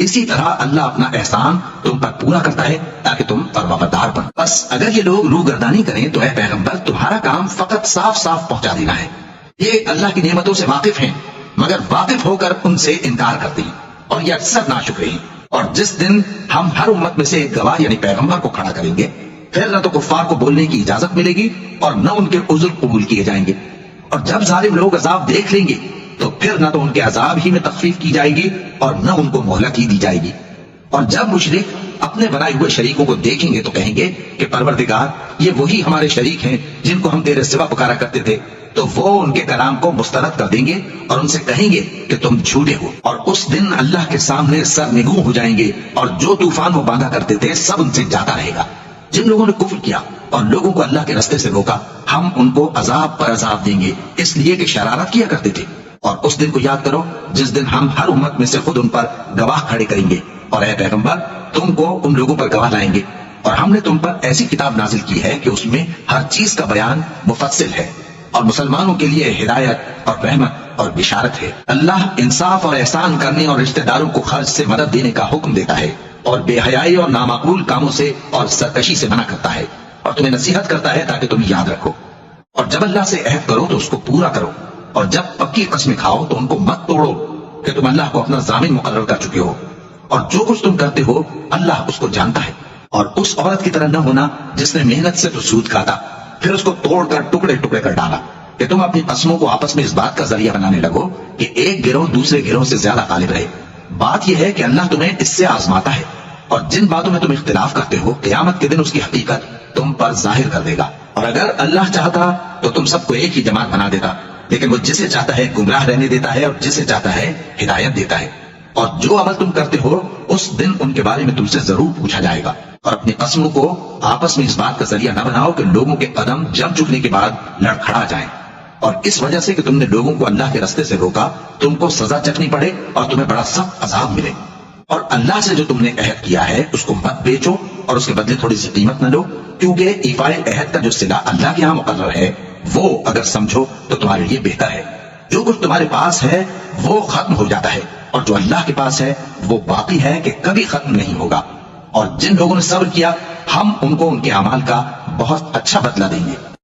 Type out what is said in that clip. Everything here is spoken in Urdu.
اسی طرح اللہ اپنا احسان تم پر پورا کرتا ہے تاکہ تم پروردگار بنو۔ بس اگر یہ لوگ روگردانی کریں تو اے پیغمبر تمہارا کام فقط صاف صاف پہنچا دینا ہے۔ یہ اللہ کی نعمتوں سے واقف ہیں مگر واقف ہو کر ان سے انکار کرتے ہیں اور یہ اکثر ناشکرے ہیں۔ اور جس دن ہم ہر امت میں سے ایک گواہ یعنی پیغمبر کو کھڑا کریں گے پھر نہ تو کفار کو بولنے کی اجازت ملے گی اور نہ ان کے عذر قبول کیے جائیں گے۔ اور جب ظالم لوگ عذاب دیکھ لیں گے تو پھر نہ تو ان کے عذاب ہی میں تخفیف کی جائے گی اور نہ ان کو مہلت ہی دی جائے گی۔ اور جب مشرک اپنے بنائے ہوئے شریکوں کو دیکھیں گے تو کہیں گے کہ پروردگار یہ وہی ہمارے شریک ہیں جن کو ہم تیرے سوا پکارا کرتے تھے، تو وہ ان کے کلام کو مسترد کر دیں گے اور ان سے کہیں گے کہ تم جھوٹے ہو۔ اور اس دن اللہ کے سامنے سر نگوں ہو جائیں گے اور جو طوفان وہ باندھا کرتے تھے سب ان سے جاتا رہے گا۔ جن لوگوں نے کفر کیا اور لوگوں کو اللہ کے رستے سے روکا ہم ان کو عذاب پر عذاب دیں گے اس لیے کہ شرارت کیا کرتے تھے۔ اور اس دن کو یاد کرو جس دن ہم ہر امت میں سے خود ان پر گواہ کھڑے کریں گے، اور اے پیغمبر تم کو ان لوگوں پر گواہ لائیں گے۔ اور ہم نے تم پر ایسی کتاب نازل کی ہے کہ اس میں ہر چیز کا بیان مفصل ہے اور مسلمانوں کے لیے ہدایت اور رحمت اور بشارت ہے۔ اللہ انصاف اور احسان کرنے اور رشتہ داروں کو خرچ سے مدد دینے کا حکم دیتا ہے اور بے حیائی اور نامعقول کاموں سے اور سرکشی سے منع کرتا ہے اور تمہیں نصیحت کرتا ہے تاکہ تم یاد رکھو۔ اور جب اللہ سے عہد کرو تو اس کو پورا کرو، اور جب پکی قسمیں کھاؤ تو ان کو مت توڑو کہ تم اللہ کو اپنا ضامن مقرر کر چکے ہو، اور جو کچھ تم کرتے ہو اللہ اس کو جانتا ہے۔ اور اس عورت کی طرح نہ ہونا جس نے محنت سے تو سود کھاتا پھر اس کو توڑ کر ٹکڑے ٹکڑے کر ڈالا، کہ تم اپنی قسموں کو آپس میں اس بات کا ذریعہ بنانے لگو کہ ایک گروہ دوسرے گروہ سے زیادہ غالب رہے۔ بات یہ ہے کہ اللہ تمہیں اس سے آزماتا ہے، اور جن باتوں میں تم اختلاف کرتے ہو قیامت کے دن اس کی حقیقت تم پر ظاہر کر دے گا۔ اور اگر اللہ چاہتا تو تم سب کو ایک ہی جماعت بنا دیتا، لیکن وہ جسے چاہتا ہے گمراہ رہنے دیتا ہے اور جسے چاہتا ہے ہدایت دیتا ہے۔ اور جو عمل تم کرتے ہو اس دن ان کے بارے میں تم سے ضرور پوچھا جائے گا۔ اور اپنی قسموں کو آپس میں اس بات کا ذریعہ نہ بناؤ کہ لوگوں کے قدم جم چکنے کے بعد لڑکھڑا جائیں، اور اس وجہ سے کہ تم نے لوگوں کو اللہ کے رستے سے روکا تم کو سزا چکھنی پڑے اور تمہیں بڑا سخت عذاب ملے۔ اور اللہ سے جو تم نے عہد کیا ہے اس کو مت بیچو اور اس کے بدلے تھوڑی سی قیمت نہ لو، کیونکہ ایفائے عہد کا جو صلہ اللہ کے ہاں مقرر ہے وہ اگر سمجھو تو تمہارے لیے بہتر ہے۔ جو کچھ تمہارے پاس ہے وہ ختم ہو جاتا ہے، اور جو اللہ کے پاس ہے وہ باقی ہے کہ کبھی ختم نہیں ہوگا۔ اور جن لوگوں نے صبر کیا ہم ان کو ان کے اعمال کا بہت اچھا بدلہ دیں گے۔